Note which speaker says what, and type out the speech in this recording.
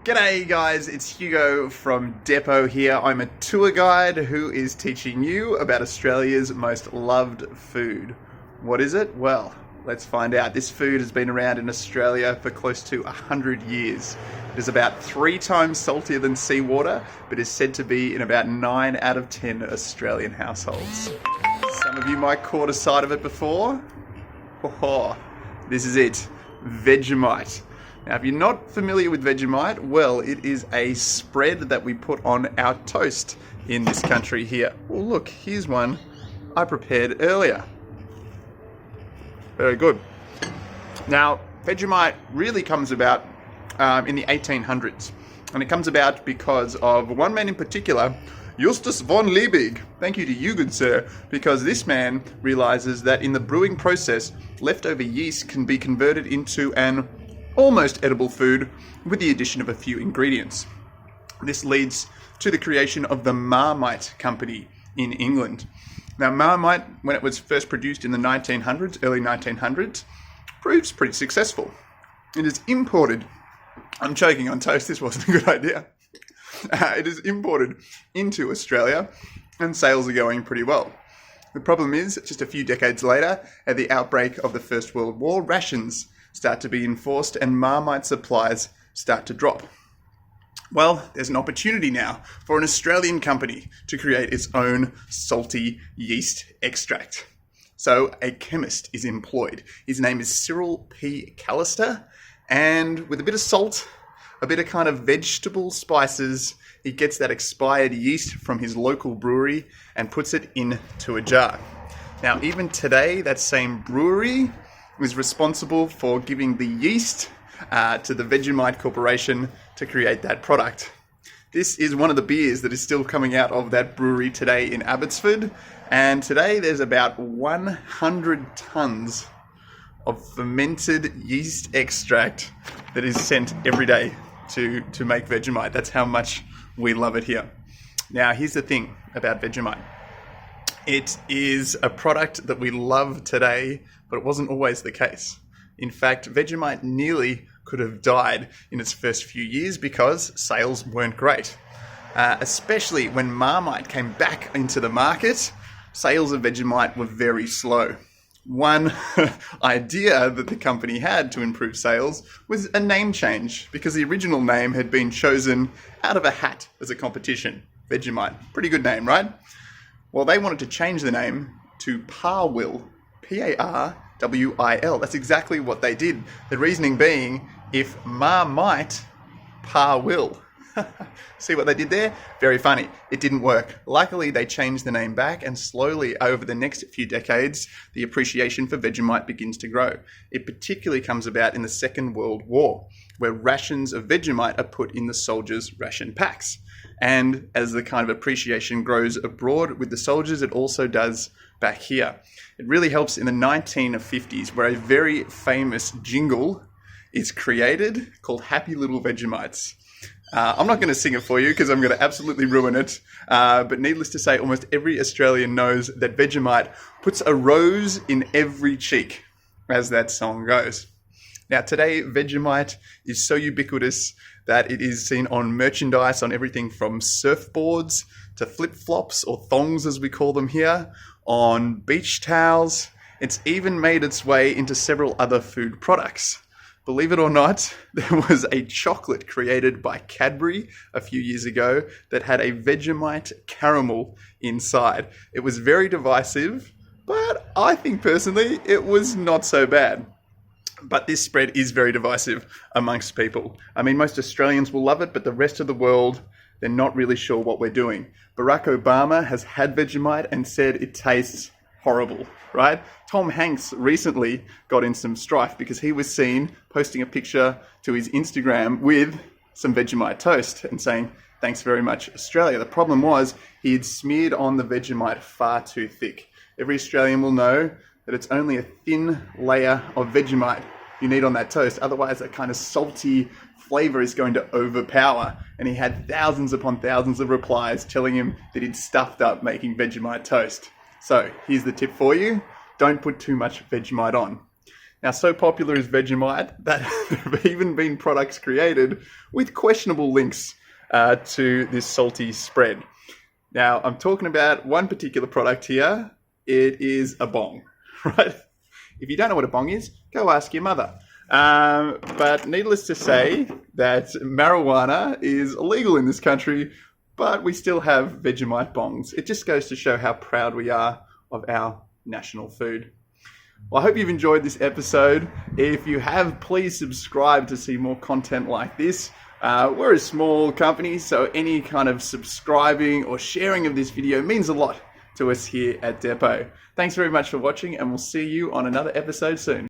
Speaker 1: G'day guys, it's Hugo from Depot here. I'm a tour guide who is teaching you about Australia's most loved food. What is it? Well, let's find out. This food has been around in Australia for close to 100 years. It is about 3 times saltier than seawater, but is said to be in about 9 out of 10 Australian households. Some of you might caught a sight of it before. Oh, this is it, Vegemite. Now, if you're not familiar with Vegemite, well, it is a spread that we put on our toast in this country here. Well, look, here's one I prepared earlier. Very good. Now, Vegemite really comes about in the 1800s, and it comes about because of one man in particular, Justus von Liebig. Thank you to you, good sir, because this man realizes that in the brewing process, leftover yeast can be converted into an almost edible food with the addition of a few ingredients. This leads to the creation of the Marmite company in England. Now, Marmite, when it was first produced in the 1900s, early 1900s, proves pretty successful. It is imported. I'm choking on toast, this wasn't a good idea. It is imported into Australia and sales are going pretty well. The problem is, just a few decades later, at the outbreak of the First World War, rations start to be enforced and Marmite supplies start to drop. Well, there's an opportunity now for an Australian company to create its own salty yeast extract. So a chemist is employed. His name is Cyril P. Callister, and with a bit of salt, a bit of kind of vegetable spices, he gets that expired yeast from his local brewery and puts it into a jar. Now, even today, that same brewery is responsible for giving the yeast to the Vegemite Corporation to create that product. This is one of the beers that is still coming out of that brewery today in Abbotsford, and today there's about 100 tons of fermented yeast extract that is sent every day to make Vegemite. That's how much we love it here. Now, here's the thing about Vegemite. It is a product that we love today, but it wasn't always the case. In fact, Vegemite nearly could have died in its first few years because sales weren't great. Especially when Marmite came back into the market, sales of Vegemite were very slow. One idea that the company had to improve sales was a name change, because the original name had been chosen out of a hat as a competition. Vegemite, pretty good name, right? Well, they wanted to change the name to Parwil, P-A-R-W-I-L. That's exactly what they did. The reasoning being, if Marmite, Parwil. See what they did there? Very funny. It didn't work. Luckily, they changed the name back, and slowly over the next few decades, the appreciation for Vegemite begins to grow. It particularly comes about in the Second World War, where rations of Vegemite are put in the soldiers' ration packs. And as the kind of appreciation grows abroad with the soldiers, it also does back here. It really helps in the 1950s, where a very famous jingle is created called Happy Little Vegemites. I'm not going to sing it for you because I'm going to absolutely ruin it. But needless to say, almost every Australian knows that Vegemite puts a rose in every cheek, as that song goes. Now, today, Vegemite is so ubiquitous that it is seen on merchandise, on everything from surfboards to flip-flops, or thongs as we call them here, on beach towels. It's even made its way into several other food products. Believe it or not, there was a chocolate created by Cadbury a few years ago that had a Vegemite caramel inside. It was very divisive, but I think personally it was not so bad. But this spread is very divisive amongst people. I mean, most Australians will love it, but the rest of the world, they're not really sure what we're doing. Barack Obama has had Vegemite and said it tastes horrible, right? Tom Hanks recently got in some strife because he was seen posting a picture to his Instagram with some Vegemite toast and saying, "Thanks very much, Australia." The problem was he had smeared on the Vegemite far too thick. Every Australian will know that it's only a thin layer of Vegemite you need on that toast. Otherwise, that kind of salty flavor is going to overpower. And he had thousands upon thousands of replies telling him that he'd stuffed up making Vegemite toast. So here's the tip for you. Don't put too much Vegemite on. Now, so popular is Vegemite that there have even been products created with questionable links to this salty spread. Now, I'm talking about one particular product here. It is a bong, right? If you don't know what a bong is, go ask your mother. But needless to say that marijuana is illegal in this country, but we still have Vegemite bongs. It just goes to show how proud we are of our national food. Well, I hope you've enjoyed this episode. If you have, please subscribe to see more content like this. We're a small company, so any kind of subscribing or sharing of this video means a lot to us here at Depot. Thanks very much for watching, and we'll see you on another episode soon.